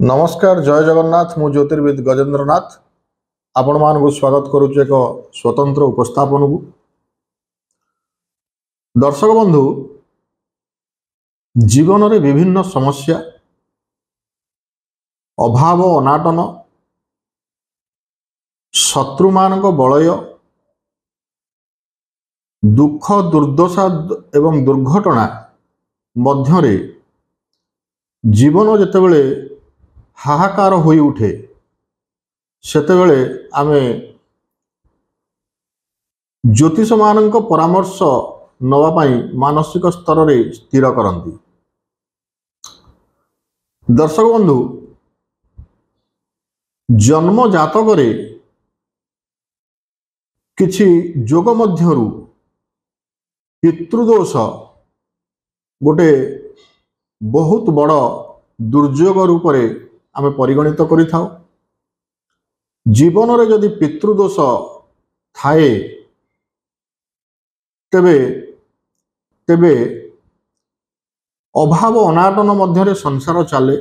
नमस्कार जय जगन्नाथ मु ज्योतिर्विद गजेंद्रनाथ आपण मानक स्वागत करुच्च एक स्वतंत्र उपस्थापन को। दर्शक बंधु जीवन रे विभिन्न समस्या अभाव अनाटन शत्रु मानक बलय दुख दुर्दशा एवं दुर्घटना मध्यरे जीवन जेतेबेले हाहाकार होई उठे सेतेबेले आमे ज्योतिष मानक परामर्श नवा पाई मानसिक स्तर रे स्थिर करंती। दर्शक बंधु जन्म जातक रे किछि जोग मध्यरु पितृदोष गोटे बहुत बड़ दुर्योग रूप रे आमे परिगणित करि थाउ। जीवन रे यदि पितृदोष थाए तेबे तेबे अभाव अनाटन मध्यरे संसार चले।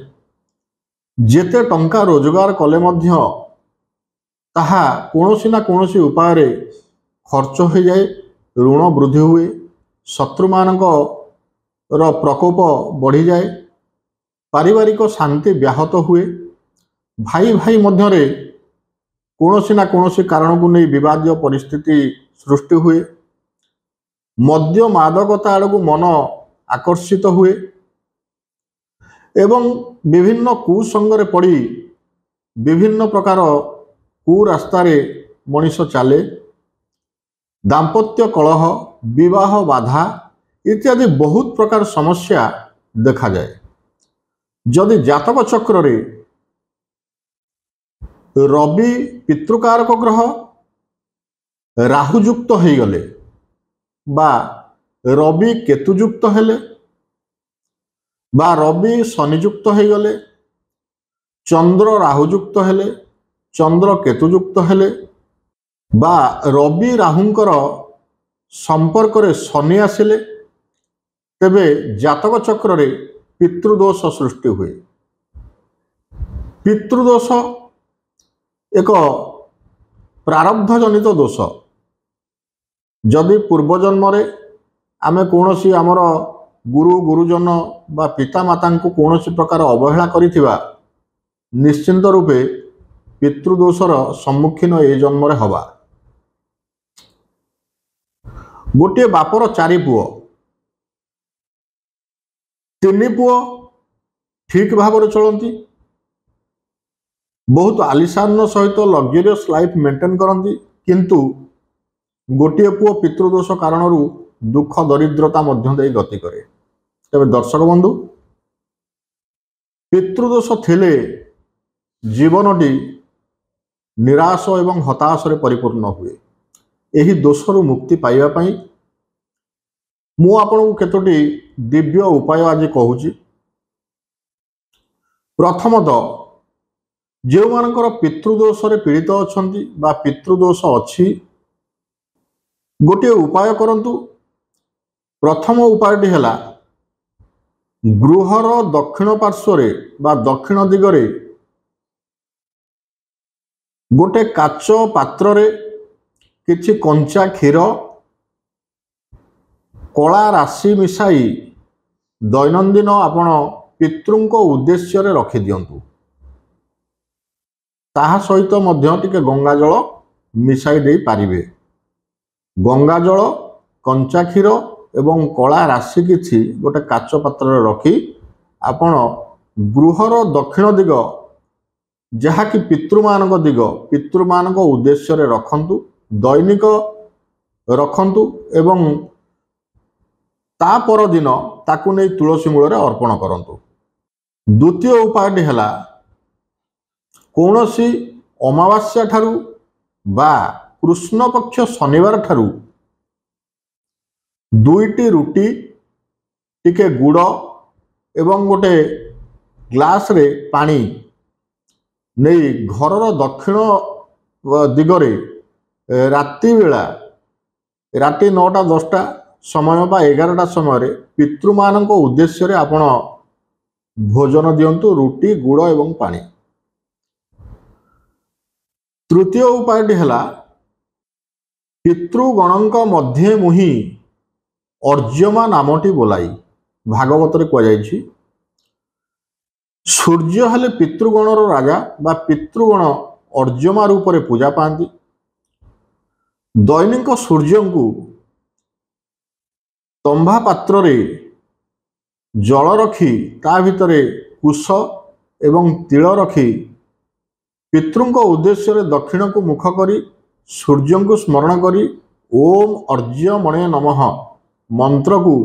जेते टंका रोजगार कले मध्य ताहा कोनोसी ना कोनोसी उपाय रे खर्च हो जाए, ऋण वृद्धि हुए, शत्रु मानक रो प्रकोप बढ़ी जाए, पारिवारिक शांति व्याहत हुए, भाई भाई मध्यरे कोनोसी ना कोनोसी कारण को नहीं विवादीय परिस्थिति सृष्टि हुए, मद्य मादकता आड़ को मन आकर्षित हुए एवं विभिन्न कुसंगरे पड़ी विभिन्न प्रकार कुरास्तारे मनीष चले। दाम्पत्य कलह, विवाह बाधा इत्यादि बहुत प्रकार समस्या देखा जाए। जदि जातक चक्र रे रवि पितृकारक ग्रह राहुयुक्त हो गले बा रवि केतुयुक्त हेले बा रवि शनियुक्त हो गले, चंद्र राहुयुक्त हेले, चंद्र केतुयुक्त हेले बा रवि राहुंकर संपर्क रे शनि आसिले तेबे जातक चक्र रे पितृदोष सृष्टि हुए। पितृदोष एक प्रारब्ध जनित दोष। जदि पूर्वजन्म रे आमे कोनोसी आमर गुरु गुरुजन बा पिता माता को कोनोसी प्रकार अवहेला करिथिबा निश्चिंत रूपे पितृदोषर सम्मुखीन ए जन्म रे हवा। गोटे बापर 4 पुओ, 3 पुओ ठीक भाव चलती, बहुत आलिशान सहित लग्जरियस लाइफ मेंटेन करती, किंतु गोटे पुओ पितृदोष कारण दुख दरिद्रता मध्य दे गति करे। तबे दर्शक बंधु पितृदोष थिले जीवनटी निराश एवं हताश रे परिपूर्ण हुए। एही दोषरु मुक्ति पाइबा पई मु आपनको केतोटी दिव्य उपाय आज कहूची। प्रथमतः जो मानकर पितृदोष रे पीड़ित अछंती बा पितृदोष अछि गोटे उपाय करंतु। प्रथम उपायटी हैला गृहर दक्षिण पार्श्व बा दक्षिण दिगरे गोटे काच पात्र रे किछि कंचा क्षीर कला राशि मिसाई दैनंदिन आपण पितृंक उद्देश्य रे रखि दियंतु। ताहा सहित मध्य टिके गंगा जल मिसाई दे पारिबे। गंगा जल, कंचा क्षीर एवं कला राशि किछि गोटे काच पात्र रे रखी आपण गृहर दक्षिण दिग जहा कि पितृमानक दिग पितृमानक उद्देश्य रे रखंतु, दैनिक रखंतु एवं ता पर दिन ताकु नै तुलसी मूल रे अर्पण करंतु। द्वितीय उपायटी हैला कोनोसी अमावास्या ठारू बा कृष्ण पक्ष शनिवार ठारू 2टी रुटी टिके गुड़ एवं गोटे ग्लास रे पानी नहीं घरर दक्षिण दिगरे राति बेला राति 9टा 10टा समय बा 11टा समय पितृमानक उद्देश्य रे आपण भोजन दियंतु रुटी गुड़ एवं पानी। तृतीय उपायटी है पितृगणक मध्य मुहि अर्जमा नामटी बोलाई। भागवत रे कहुଯାଇଛି सूर्य हेले पितृगणर राजा बा पितृगण अर्जमा रूप में पूजा पाती। दैनिक सूर्य को तंभा पात्र रे जल रखी ता भितर कुश एवं तिल रखी पितृंक उद्देश्य रे दक्षिण को मुख करी सूर्य को स्मरण करी ओम अर्ज्यमणे नमः मंत्र को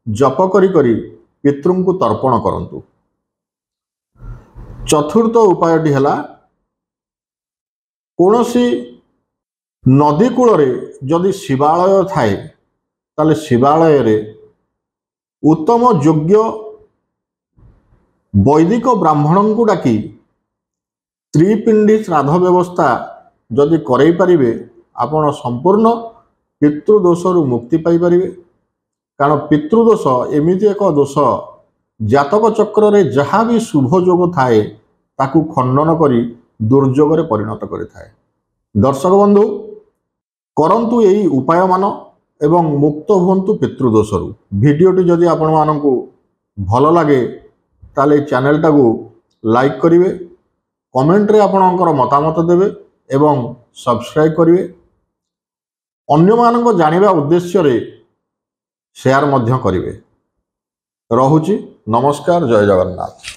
जप करी करी पितृंक तर्पण करंतु। चतुर्थ उपायटी है कौनसी नदी कूल जदि शिवालय थाए ताले शिवालय रे उत्तम योग्य वैदिक ब्राह्मण को डाकी त्रिपिंडी श्राद्ध व्यवस्था जदि करई पारिबे आपण संपूर्ण पितृदोष रु मुक्ति पाई पारिबे। कारण पितृदोष एमिति एक दोष जातक चक्र रे जहाँ भी शुभ जोग थाए ताकू खंडन करी दुर्योग रे परिणत करि थाए। दर्शक बंधु करंतु यही उपाय मान एवं मुक्त हुंतु पितृदोष रु। वीडियोटी जदि आपण मानकु भल लगे ताले चैनल टाकू लाइक करिवे, कमेंट रे आपणकर मतामत देवे एवं सब्सक्राइब करिवे। अन्य मानक जानिबा उद्देश्य रे शेयर मध्य करिवे। रहुची नमस्कार, जय जगन्नाथ।